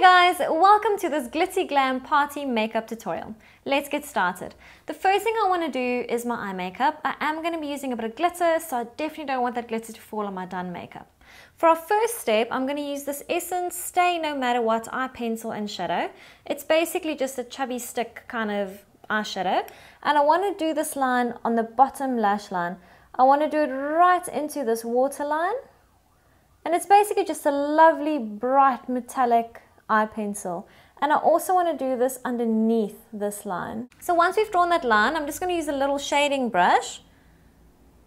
guys, welcome to this glitzy glam party makeup tutorial. Let's get started. The first thing I want to do is my eye makeup. I am going to be using a bit of glitter, so I definitely don't want that glitter to fall on my done makeup. For our first step, I'm going to use this Essence Stay No Matter What eye pencil and shadow. It's basically just a chubby stick kind of eyeshadow, and I want to do this line on the bottom lash line. I want to do it right into this waterline. And it's basically just a lovely bright metallic eye pencil. And I also want to do this underneath this line. So once we've drawn that line, I'm just going to use a little shading brush.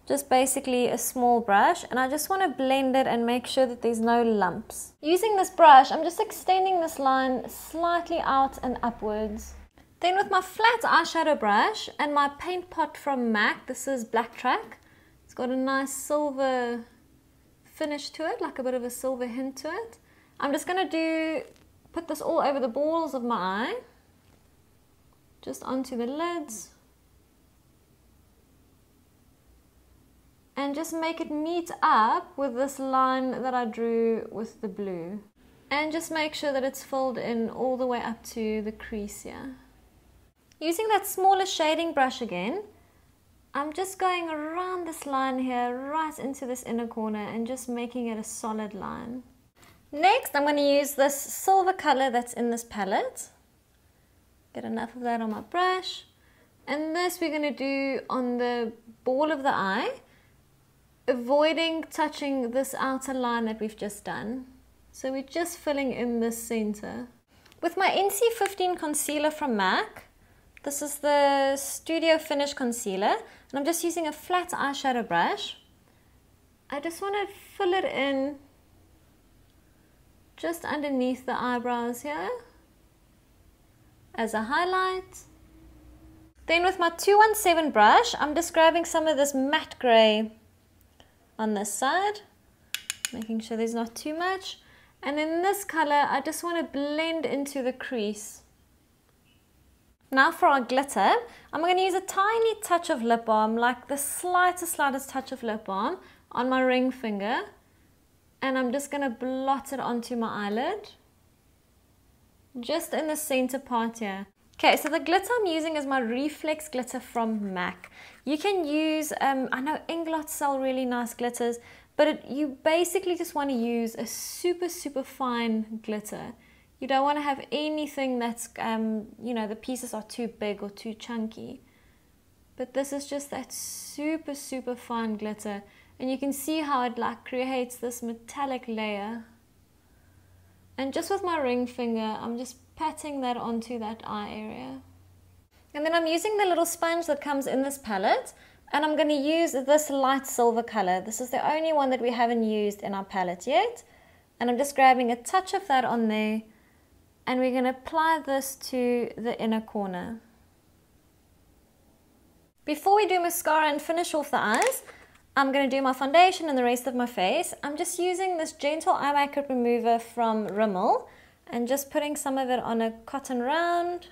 Just basically a small brush. And I just want to blend it and make sure that there's no lumps. Using this brush, I'm just extending this line slightly out and upwards. Then with my flat eyeshadow brush and my paint pot from MAC, this is Blackground. It's got a nice silver finish to it, like a bit of a silver hint to it. I'm just going to put this all over the balls of my eye, just onto the lids, and just make it meet up with this line that I drew with the blue, and just make sure that it's filled in all the way up to the crease here. Using that smaller shading brush again, I'm just going around this line here, right into this inner corner, and just making it a solid line. Next, I'm going to use this silver color that's in this palette. Get enough of that on my brush. And this we're going to do on the ball of the eye, avoiding touching this outer line that we've just done. So we're just filling in this center. With my NC15 concealer from MAC, this is the Studio Finish Concealer, and I'm just using a flat eyeshadow brush. I just want to fill it in just underneath the eyebrows here as a highlight. Then with my 217 brush, I'm just grabbing some of this matte grey on this side, making sure there's not too much. And in this color, I just want to blend into the crease. Now for our glitter, I'm going to use a tiny touch of lip balm, like the slightest touch of lip balm on my ring finger. And I'm just going to blot it onto my eyelid, just in the center part here. Okay, so the glitter I'm using is my Reflex glitter from MAC. You can use, I know Inglots sell really nice glitters, but you basically just want to use a super fine glitter. You don't want to have anything that's, you know, the pieces are too big or too chunky. But this is just that super fine glitter. And you can see how it like creates this metallic layer. And just with my ring finger, I'm just patting that onto that eye area. And then I'm using the little sponge that comes in this palette. And I'm going to use this light silver color. This is the only one that we haven't used in our palette yet. And I'm just grabbing a touch of that on there. And we're going to apply this to the inner corner. Before we do mascara and finish off the eyes, I'm going to do my foundation and the rest of my face. I'm just using this gentle eye makeup remover from RIMMEL and just putting some of it on a cotton round.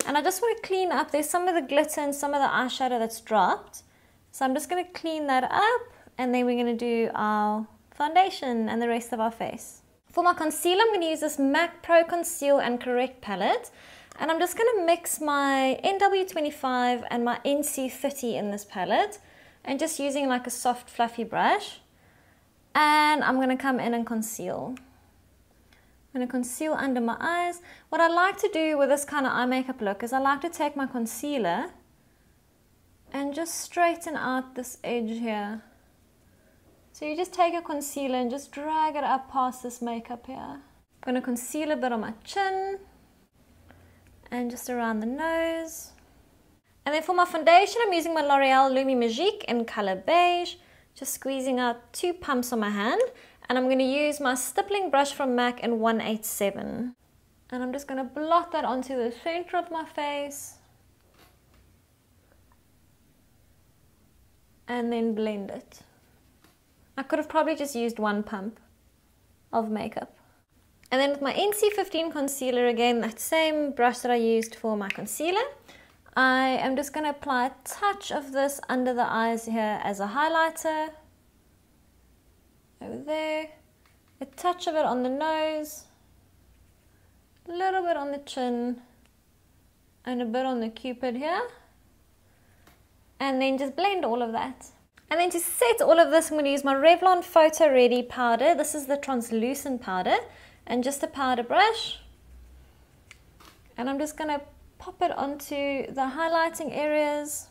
And I just want to clean up. There's some of the glitter and some of the eyeshadow that's dropped. So I'm just going to clean that up, and then we're going to do our foundation and the rest of our face. For my concealer, I'm going to use this MAC Pro Conceal and Correct palette. And I'm just going to mix my NW25 and my NC30 in this palette. And just using like a soft fluffy brush. And I'm going to come in and conceal. I'm going to conceal under my eyes. What I like to do with this kind of eye makeup look is I like to take my concealer and just straighten out this edge here. So you just take a concealer and just drag it up past this makeup here. I'm going to conceal a bit on my chin and just around the nose. And then for my foundation, I'm using my L'Oreal Lumi Magique in color beige. Just squeezing out 2 pumps on my hand. And I'm going to use my stippling brush from MAC in 187. And I'm just going to blot that onto the center of my face. And then blend it. I could have probably just used 1 pump of makeup. And then with my NC15 concealer, again, that same brush that I used for my concealer, I am just going to apply a touch of this under the eyes here as a highlighter. Over there. A touch of it on the nose. a little bit on the chin and a bit on the cupid here, and then just blend all of that. And then to set all of this, I'm going to use my Revlon Photo Ready powder. This is the translucent powder, and just a powder brush, and I'm just going to pop it onto the highlighting areas,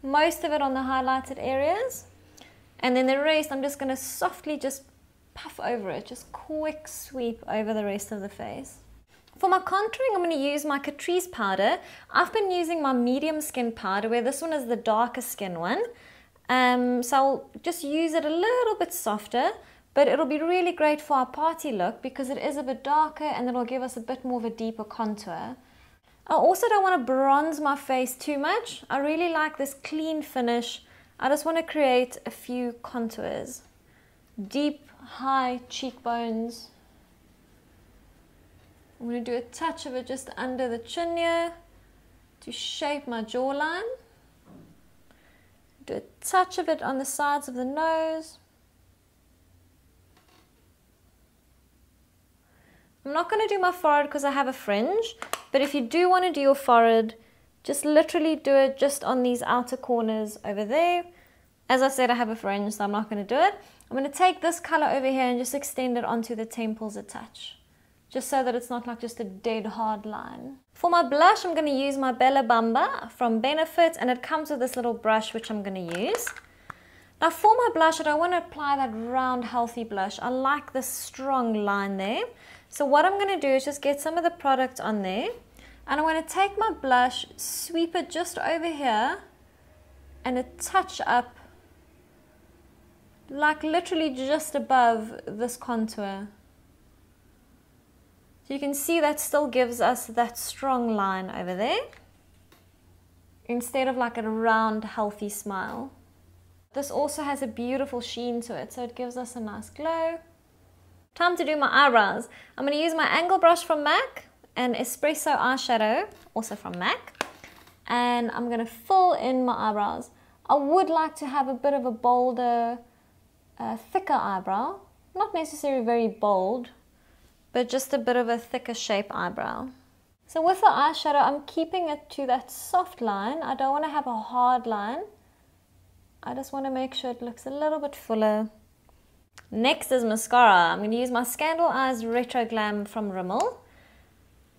most of it on the highlighted areas, and then the rest I'm just going to softly just puff over it, just quick sweep over the rest of the face. For my contouring, I'm going to use my Catrice powder. I've been using my medium skin powder, where this one is the darker skin one. So I'll just use it a little bit softer, but it'll be really great for our party look because it is a bit darker and it'll give us a bit more of a deeper contour. I also don't want to bronze my face too much. I really like this clean finish. I just want to create a few contours. Deep, high cheekbones. I'm going to do a touch of it just under the chin here to shape my jawline. Do a touch of it on the sides of the nose. I'm not going to do my forehead because I have a fringe, but if you do want to do your forehead, just literally do it just on these outer corners over there. As I said, I have a fringe, so I'm not going to do it. I'm going to take this color over here and just extend it onto the temples a touch, just so that it's not like just a dead hard line. For my blush, I'm going to use my Bella Bamba from Benefit, and it comes with this little brush which I'm going to use. Now for my blush, I don't want to apply that round healthy blush. I like this strong line there. So what I'm going to do is just get some of the product on there, and I'm going to take my blush, sweep it just over here, and a touch up, like literally just above this contour. So you can see that still gives us that strong line over there, instead of like a round healthy smile. This also has a beautiful sheen to it, so it gives us a nice glow. Time to do my eyebrows. I'm going to use my angle brush from MAC and Espresso eyeshadow, also from MAC. And I'm going to fill in my eyebrows. I would like to have a bit of a bolder, thicker eyebrow. Not necessarily very bold, but just a bit of a thicker shape eyebrow. So with the eyeshadow, I'm keeping it to that soft line. I don't want to have a hard line. I just want to make sure it looks a little bit fuller. Next is mascara. I'm going to use my Scandal Eyes Retro Glam from RIMMEL.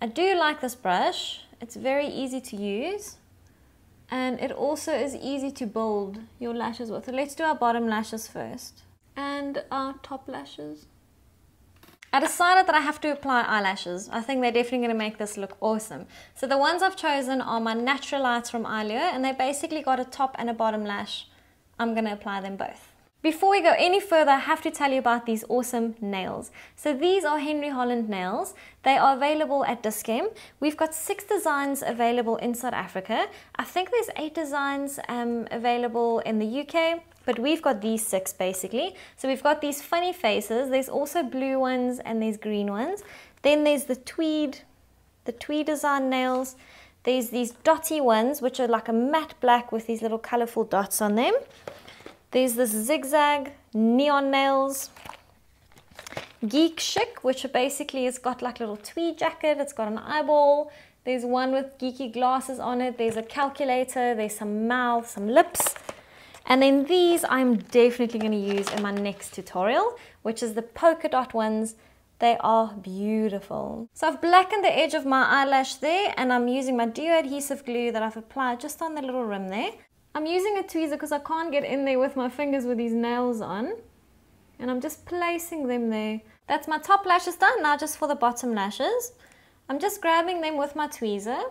I do like this brush. It's very easy to use, and it also is easy to build your lashes with. So let's do our bottom lashes first and our top lashes. I decided that I have to apply eyelashes. I think they're definitely going to make this look awesome. So the ones I've chosen are my Natural Lights from Eyelure, and they basically got a top and a bottom lash. I'm going to apply them both. Before we go any further, I have to tell you about these awesome nails. So these are Henry Holland nails. They are available at Dis-Chem. We've got 6 designs available in South Africa. I think there's 8 designs available in the UK, but we've got these 6 basically. So we've got these funny faces. There's also blue ones and there's green ones. Then there's the tweed design nails. There's these dotty ones, which are like a matte black with these little colorful dots on them. There's this zigzag neon nails. Geek Chic, which basically has got like a little tweed jacket. It's got an eyeball. There's one with geeky glasses on it. There's a calculator. There's some mouth, some lips. And then these I'm definitely going to use in my next tutorial, which is the polka dot ones. They are beautiful. So I've blackened the edge of my eyelash there, and I'm using my Duo adhesive glue that I've applied just on the little rim there. I'm using a tweezer because I can't get in there with my fingers with these nails on. And I'm just placing them there. That's my top lashes done. Now just for the bottom lashes. I'm just grabbing them with my tweezer.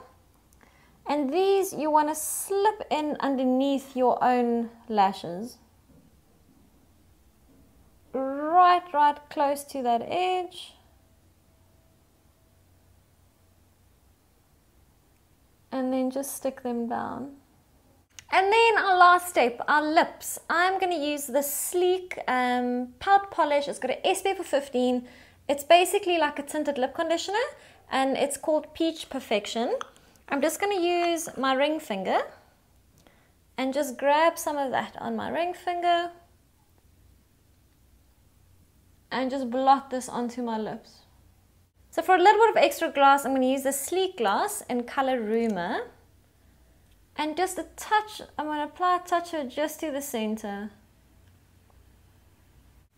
And these you want to slip in underneath your own lashes. Right close to that edge. And then just stick them down. And then our last step, our lips. I'm going to use the sleek pout polish. It's got an SPF of 15. It's basically like a tinted lip conditioner, and it's called Peach Perfection. I'm just going to use my ring finger and just grab some of that on my ring finger and just blot this onto my lips. So for a little bit of extra gloss, I'm going to use the Sleek Gloss in color Rumor. And just a touch, I'm going to apply a touch of it just to the center.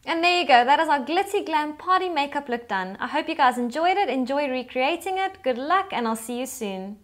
And there you go, that is our glitzy glam party makeup look done. I hope you guys enjoyed it, enjoy recreating it. Good luck, and I'll see you soon.